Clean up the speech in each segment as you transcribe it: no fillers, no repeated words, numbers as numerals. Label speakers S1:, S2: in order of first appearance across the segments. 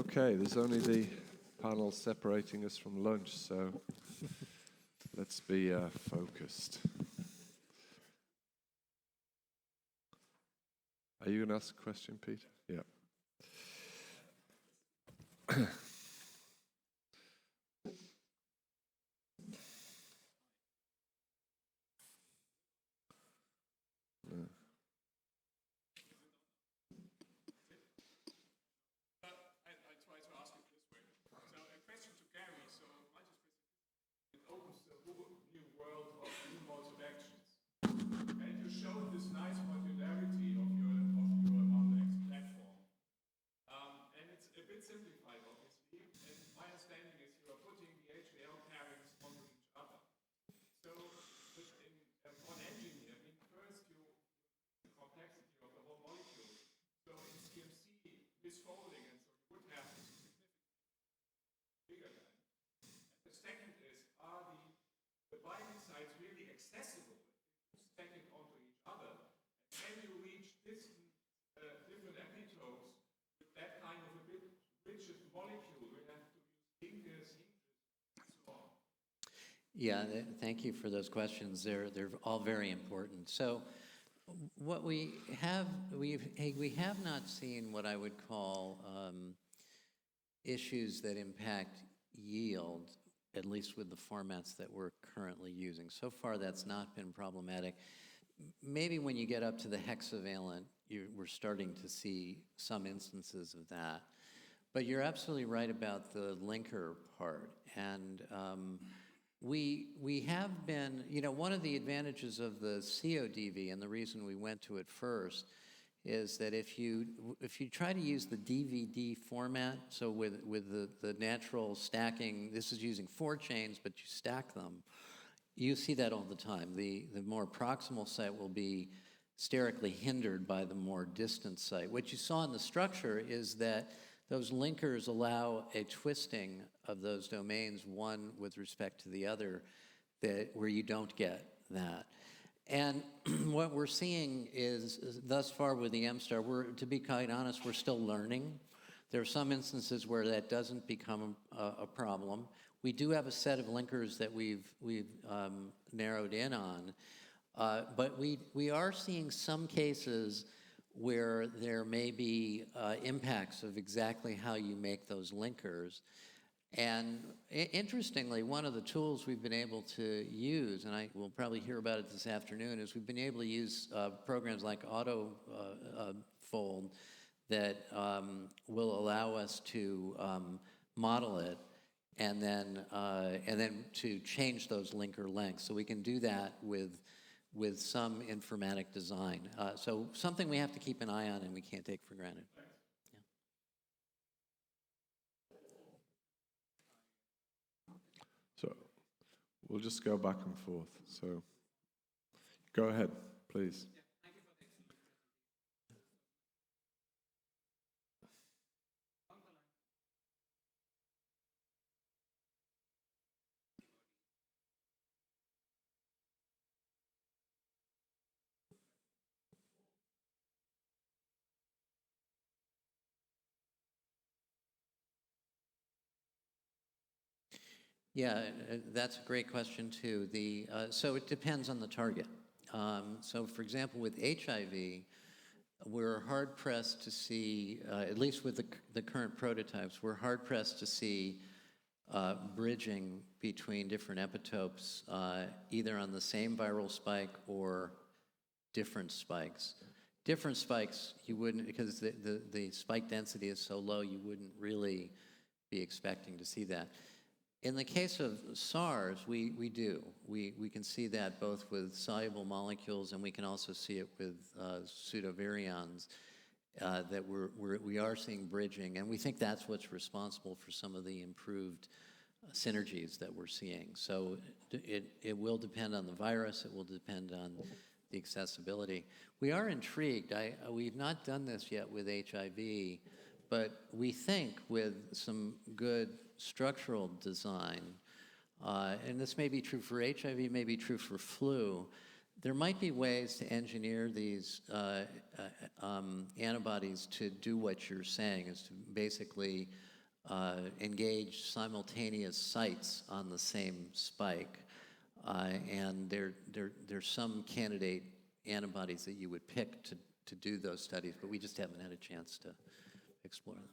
S1: Okay, there's only the panel separating us from lunch, so let's be focused. Are you going to ask a question, Peter? Yeah.
S2: This nice modularity of your Model X platform. And it's a bit simplified, obviously. And my understanding is you are putting the HAL pairings onto each other. So on engineering, first you the complexity of the whole molecule. So in CMC, misfolding, and so you would have this significantly bigger than. And the second is, are the binding sites really accessible? If you stack it onto each other, and you reach distant different epitopes with that kind of a bit richer molecule, we have to use linkers, and so on.
S3: Yeah, thank you for those questions. They're all very important. So what we have not seen what I would call issues that impact yield, at least with the formats that we're currently using. So far, that's not been problematic. Maybe when you get up to the hexavalent, we're starting to see some instances of that. But you're absolutely right about the linker part. And we have been, one of the advantages of the CODV, and the reason we went to it first, is that if you try to use the DVD format, so with the natural stacking, this is using 4 chains, but you stack them, you see that all the time. The more proximal site will be sterically hindered by the more distant site. What you saw in the structure is that those linkers allow a twisting of those domains, one with respect to the other, where you don't get that. And what we're seeing is, thus far with the M-Star, to be quite honest, we're still learning. There are some instances where that doesn't become a problem. We do have a set of linkers that we've narrowed in on, but we are seeing some cases where there may be impacts of exactly how you make those linkers. And interestingly, one of the tools we've been able to use, and I will probably hear about it this afternoon, is we've been able to use programs like AutoFold that will allow us to model it and then to change those linker lengths. So we can do that with some informatic design. So something we have to keep an eye on and we can't take for granted.
S1: So we'll just go back and forth. So go ahead, please.
S3: Yeah, that's a great question too. So it depends on the target. So for example, with HIV, we're hard pressed to see, at least with the current prototypes, we're hard pressed to see bridging between different epitopes, either on the same viral spike or different spikes. Different spikes, you wouldn't, because the spike density is so low, you wouldn't really be expecting to see that. In the case of SARS, we do. We can see that both with soluble molecules, and we can also see it with pseudovirions, that we are seeing bridging, and we think that's what's responsible for some of the improved synergies that we're seeing. So it will depend on the virus, it will depend on the accessibility. We are intrigued. We've not done this yet with HIV, but we think with some good structural design, and this may be true for HIV, may be true for flu, there might be ways to engineer these antibodies to do what you're saying, is to basically engage simultaneous sites on the same spike. And there's some candidate antibodies that you would pick to do those studies, but we just haven't had a chance to explore them.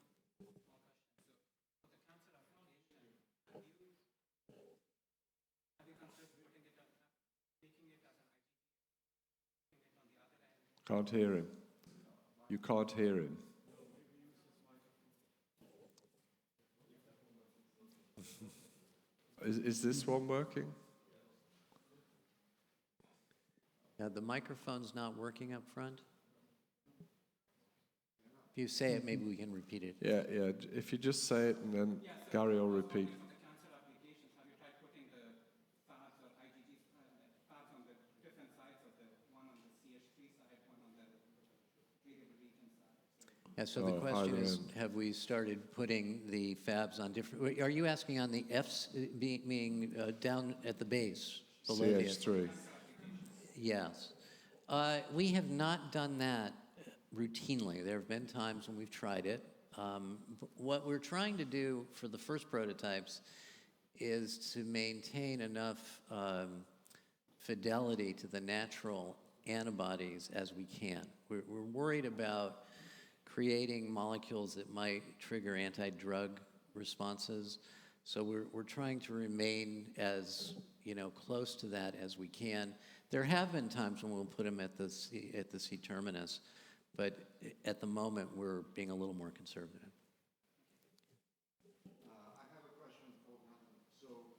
S1: Can't hear him. You can't hear him. Is this one working?
S3: The microphone's not working up front? If you say it, maybe we can repeat it.
S1: Yeah, yeah. If you just say it and then Gary will repeat.
S4: For the cancer applications, have you tried putting the FABs or IgG FABs on the different sides of the one on the CH3 side, one on the treatable region side?
S3: Yeah, so the question is, have we started putting the fabs on different, are you asking on the Fs being down at the base? Below the
S1: CH3.
S3: Yes. We have not done that routinely. There have been times when we've tried it. What we're trying to do for the first prototypes is to maintain enough fidelity to the natural antibodies as we can. We're worried about creating molecules that might trigger anti-drug responses. So we're trying to remain as close to that as we can. There have been times when we'll put them at the C-terminus, but at the moment we're being a little more conservative.
S5: I have a question for Nathan. So,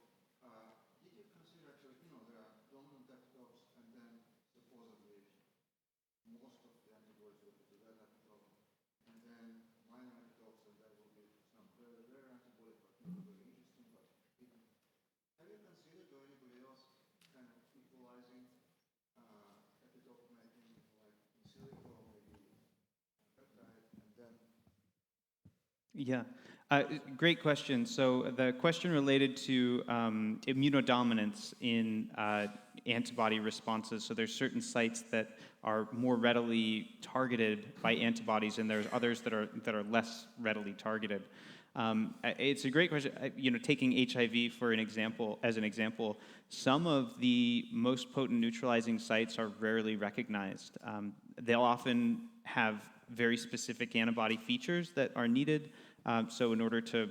S5: did you consider actually, there are dominant epitopes and then supposedly most of the antibodies will be to that epitope, and then minor epitopes, and there will be some very rare antibodies, but not very interesting. But have you considered, or anybody else, kind of equalizing epitope making, like in silico, maybe peptide, and then?
S4: Yeah, great question. So the question related to immunodominance in antibody responses. So there's certain sites that are more readily targeted by antibodies, and there's others that are less readily targeted. It's a great question. Taking HIV for an example, some of the most potent neutralizing sites are rarely recognized. They'll often have very specific antibody features that are needed. So in order to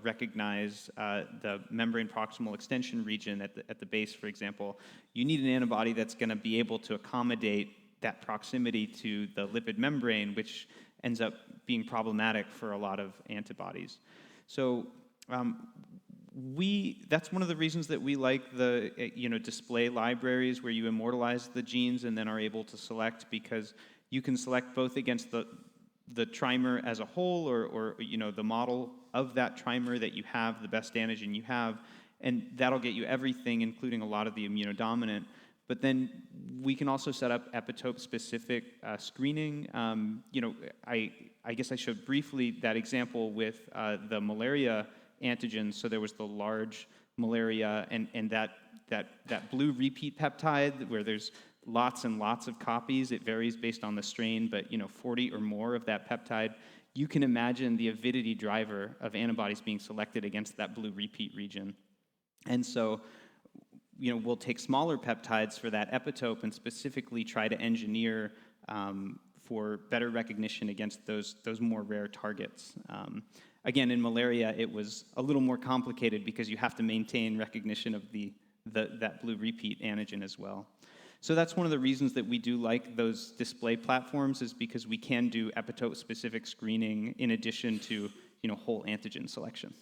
S4: recognize the membrane proximal extension region at the base, for example, you need an antibody that's going to be able to accommodate that proximity to the lipid membrane, which ends up being problematic for a lot of antibodies. So that's one of the reasons that we like the display libraries where you immortalize the genes and then are able to select, because you can select both against the trimer as a whole, or the model of that trimer that you have, the best antigen you have, and that'll get you everything, including a lot of the immunodominant. But then we can also set up epitope-specific screening. I guess I showed briefly that example with the malaria antigens. So there was the large malaria and that blue repeat peptide where there's lots and lots of copies. It varies based on the strain, but 40 or more of that peptide. You can imagine the avidity driver of antibodies being selected against that blue repeat region. And so we'll take smaller peptides for that epitope and specifically try to engineer for better recognition against those more rare targets. Again, in malaria, it was a little more complicated because you have to maintain recognition of that blue repeat antigen as well. So that's one of the reasons that we do like those display platforms, is because we can do epitope-specific screening in addition to whole antigen selection.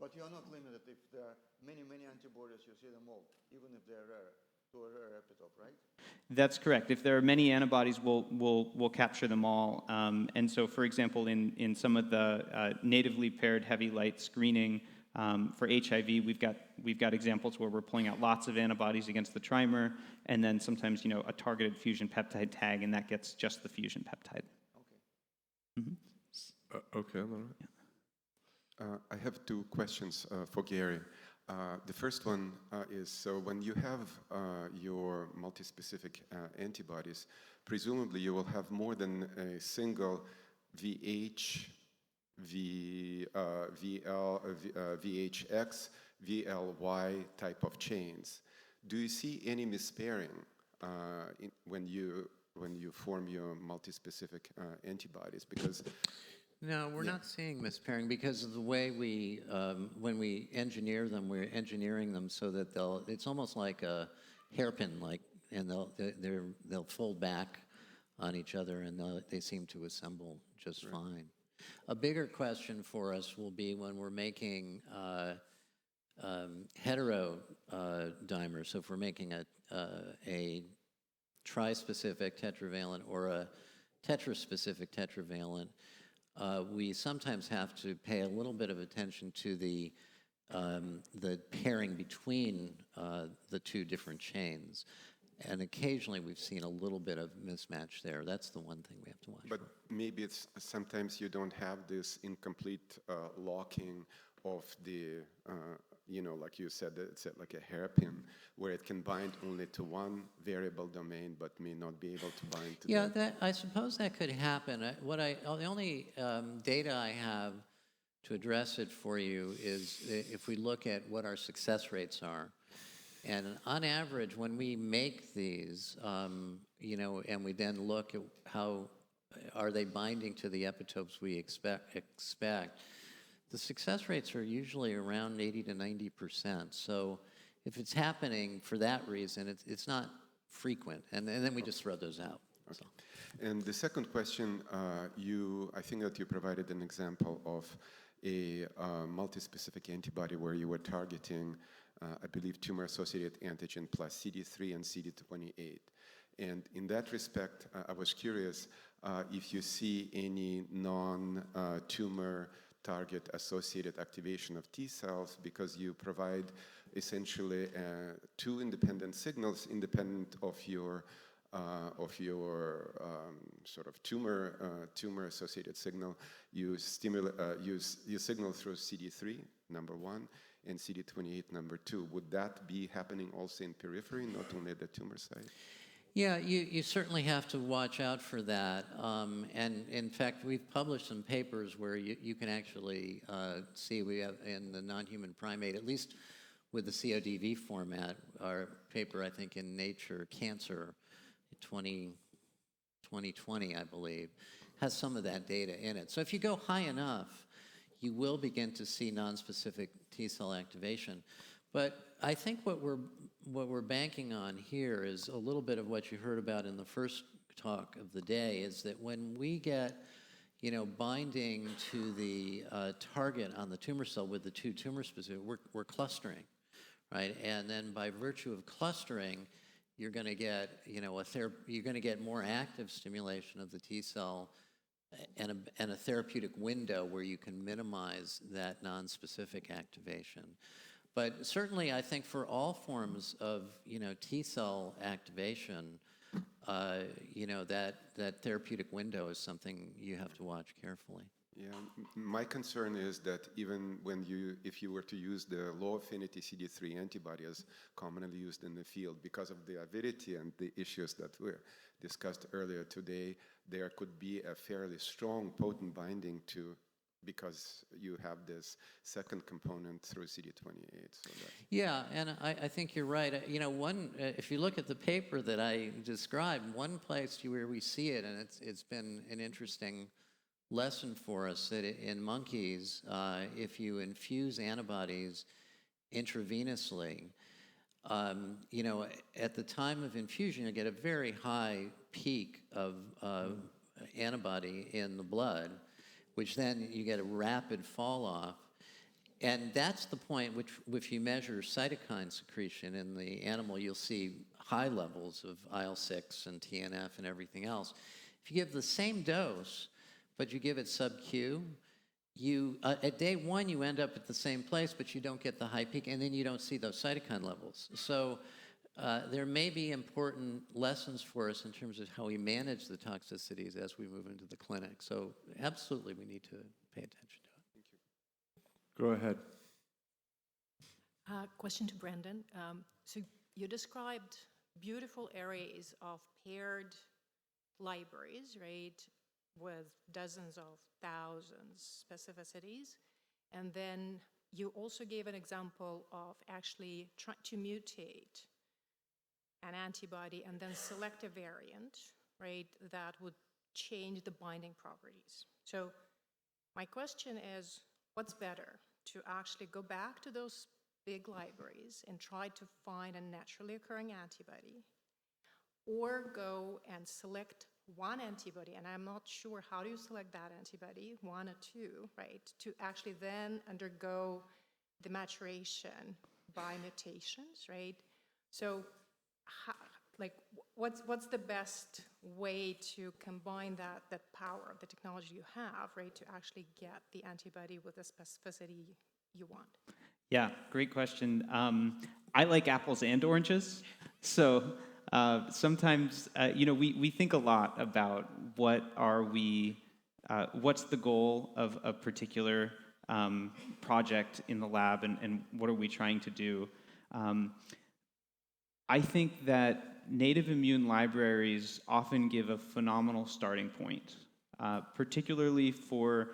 S5: But you're not limited if there are many antibodies, you see them all, even if they're rare, to a rare epitope, right? That's
S4: correct. If there are many antibodies, we'll capture them all. And so, for example, in some of the natively paired heavy light screening for HIV, we've got examples where we're pulling out lots of antibodies against the trimer, and then sometimes a targeted fusion peptide tag, and that gets just the fusion peptide.
S5: Okay.
S4: Mm-hmm.
S1: Okay, all right.
S4: Yeah.
S6: I have two questions for Gary. The first one is, so when you have your multi-specific antibodies, presumably you will have more than a single VH VHX, VLY type of chains. Do you see any mispairing when you form your multispecific antibodies? Because
S3: No, we're not seeing mispairing because of the way when we engineer them, we're engineering them so that it's almost like a hairpin, and they'll fold back on each other, and they seem to assemble just fine. A bigger question for us will be when we're making heterodimers. So if we're making a trispecific tetravalent or a tetraspecific tetravalent, we sometimes have to pay a little bit of attention to the pairing between the two different chains. And occasionally we've seen a little bit of mismatch there. That's the one thing we have to watch
S6: but
S3: for.
S6: maybe it's sometimes you don't have this incomplete locking of the, like you said, it's like a hairpin, where it can bind only to one variable domain, but may not be able to bind to
S3: Yeah, I suppose that could happen. The only data I have to address it for you is if we look at what our success rates are. And on average, when we make these, and we then look at how are they binding to the epitopes we expect, the success rates are usually around 80 to 90%. So if it's happening for that reason, it's not frequent, and then we just throw those out. So.
S6: And the second question, I think that you provided an example of a multispecific antibody where you were targeting, I believe, tumor-associated antigen plus CD3 and CD28. And in that respect, I was curious if you see any non-tumor target-associated activation of T cells, because you provide essentially two independent signals, independent of your sort of tumor-associated signal. You signal through CD3, number one, and CD28, number two. Would that be happening also in periphery, not only at the tumor site?
S3: Yeah, you certainly have to watch out for that. And in fact, we've published some papers where you can actually see we have in the non-human primate, at least with the CODV format, our paper, I think, in Nature Cancer 2020, I believe, has some of that data in it. So if you go high enough, you will begin to see nonspecific T cell activation. But I think what we're banking on here is a little bit of what you heard about in the first talk of the day, is that when we get, binding to the target on the tumor cell with the two tumor specific, we're clustering, right? And then by virtue of clustering, you're going to get, you're going to get more active stimulation of the T cell and a therapeutic window where you can minimize that nonspecific activation. But certainly, I think for all forms of, T cell activation, that therapeutic window is something you have to watch carefully.
S6: Yeah, my concern is that even if you were to use the low affinity CD3 antibody as commonly used in the field, because of the avidity and the issues that were discussed earlier today, there could be a fairly strong, potent binding because you have this second component through CD28. So
S3: Yeah, and I think you're right. If you look at the paper that I described, one place where we see it, and it's been an interesting lesson for us, that in monkeys, if you infuse antibodies intravenously, at the time of infusion, you get a very high peak of antibody in the blood, which then you get a rapid fall off. And that's the point if you measure cytokine secretion in the animal, you'll see high levels of IL-6 and TNF and everything else. If you give the same dose, but you give it sub-Q, at day one, you end up at the same place, but you don't get the high peak, and then you don't see those cytokine levels. So there may be important lessons for us in terms of how we manage the toxicities as we move into the clinic. So absolutely, we need to pay attention to it.
S6: thank you.
S1: Go ahead.
S7: Question to Brandon. So you described beautiful arrays of paired libraries, right? with dozens of thousands specificities. And then you also gave an example of actually trying to mutate an antibody and then select a variant, right, that would change the binding properties. So my question is, what's better, to actually go back to those big libraries and try to find a naturally occurring antibody, or go and select one antibody, and I'm not sure how do you select that antibody, one or two, right, to actually then undergo the maturation by mutations, right? So, what's the best way to combine that power of the technology you have, right, to actually get the antibody with the specificity you want?
S4: Yeah, great question. I like apples and oranges. So sometimes, we think a lot about what's the goal of a particular project in the lab, and what are we trying to do. I think that native immune libraries often give a phenomenal starting point, particularly for,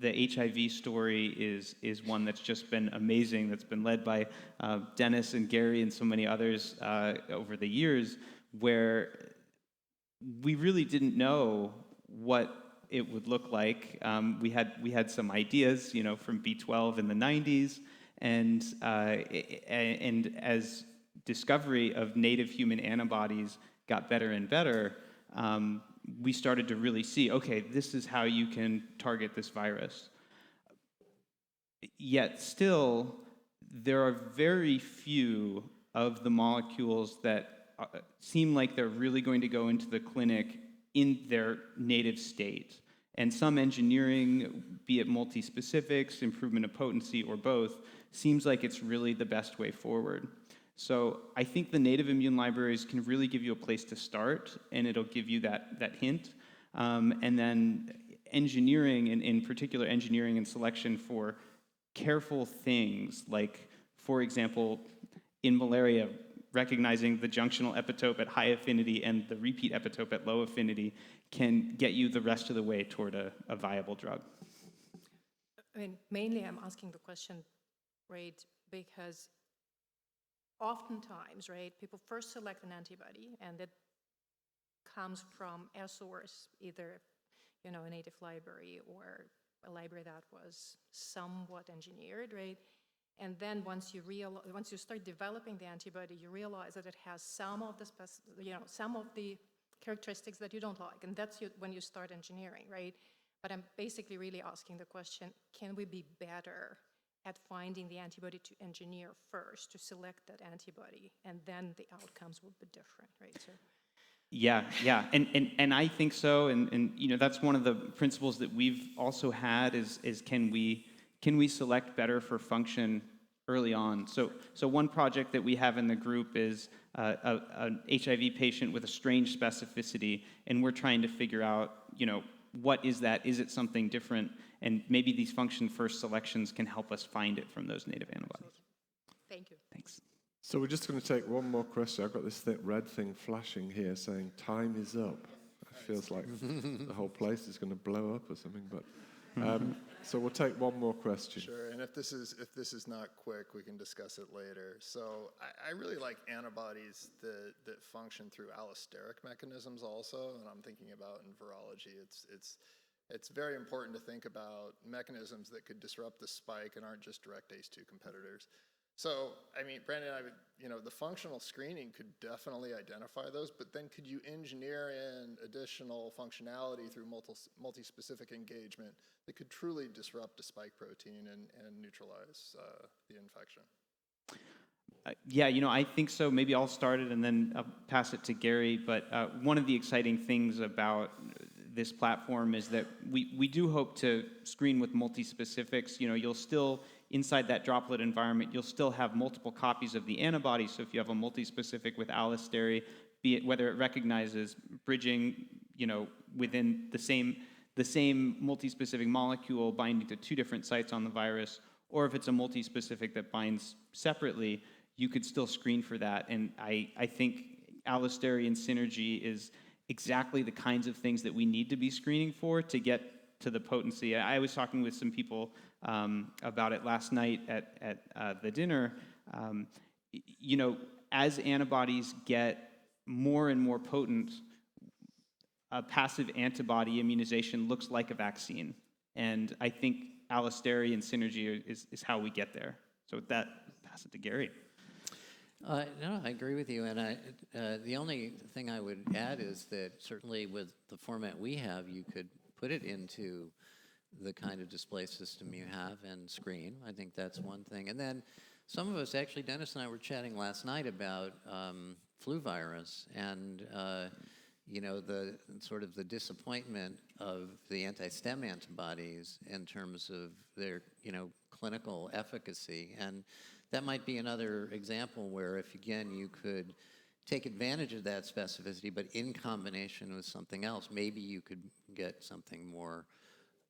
S4: the HIV story is one that's just been amazing, that's been led by Dennis and Gary and so many others over the years, where we really didn't know what it would look like. We had some ideas, from B12 in the 90s, and as discovery of native human antibodies got better and better, we started to really see, okay, this is how you can target this virus. Yet still, there are very few of the molecules that seem like they're really going to go into the clinic in their native state. And some engineering, be it multispecifics, improvement of potency, or both, seems like it's really the best way forward. So I think the native immune libraries can really give you a place to start, and it'll give you that hint. And then engineering, and in particular engineering and selection for careful things, like, for example, in malaria, recognizing the junctional epitope at high affinity and the repeat epitope at low affinity can get you the rest of the way toward a viable drug.
S7: I mean, mainly I'm asking the question, right, because oftentimes, right, people first select an antibody, and it comes from a source, either, a native library or a library that was somewhat engineered, right? And then once you start developing the antibody, you realize that it has some of the characteristics that you don't like, and that's when you start engineering, right? But I'm basically really asking the question: can we be better at finding the antibody to engineer first, to select that antibody, and then the outcomes will be different, right? So.
S4: Yeah, and I think so, and that's one of the principles that we've also had is can we select better for function early on? So one project that we have in the group is an HIV patient with a strange specificity, and we're trying to figure out, what is that? Is it something different? And maybe these function first selections can help us find it from those native antibodies.
S7: Thank you.
S4: Thanks.
S1: So we're just going to take one more question. I've got this red thing flashing here saying time is up. It feels like the whole place is going to blow up or something. But so we'll take one more question.
S8: Sure, and if this is not quick, we can discuss it later. So I really like antibodies that function through allosteric mechanisms also, and I'm thinking about in virology. It's very important to think about mechanisms that could disrupt the spike and aren't just direct ACE2 competitors. So, I mean, Brandon, the functional screening could definitely identify those, but then could you engineer in additional functionality through multi-specific engagement that could truly disrupt a spike protein and neutralize the infection?
S4: I think so. Maybe I'll start it and then I'll pass it to Gary. But one of the exciting things about this platform is that we do hope to screen with multi-specifics. You'll still, inside that droplet environment, you'll still have multiple copies of the antibody. So if you have a multi-specific with allostery, be it whether it recognizes bridging, within the same multi-specific molecule binding to two different sites on the virus, or if it's a multi-specific that binds separately, you could still screen for that. And I think allostery and synergy exactly the kinds of things that we need to be screening for to get to the potency. I was talking with some people about it last night at the dinner. You know, as antibodies get more and more potent, a passive antibody immunization looks like a vaccine. And I think allostery and synergy is how we get there. So with that, pass it to Gary.
S3: No, I agree with you, and the only thing I would add is that certainly with the format we have, you could put it into the kind of display system you have and screen. I think that's one thing. And then some of us, actually, Dennis and I were chatting last night about flu virus and you know, the sort of the disappointment of the anti-stem antibodies in terms of their, you know, clinical efficacy. And that might be another example where if, again, you could take advantage of that specificity, but in combination with something else, maybe you could get something more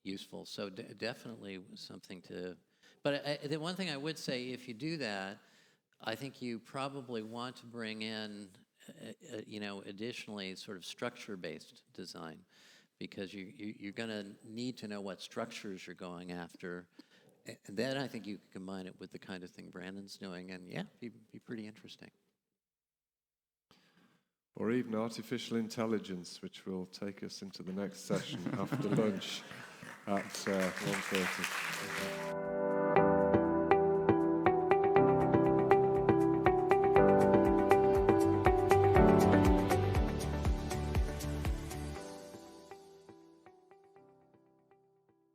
S3: useful. So definitely something to, but the one thing I would say, if you do that, I think you probably want to bring in, you know, additionally sort of structure-based design, because you're going to need to know what structures you're going after. And then I think you can combine it with the kind of thing Brandon's doing, and yeah, be pretty interesting.
S1: Or even artificial intelligence, which will take us into the next session after lunch at 1:30.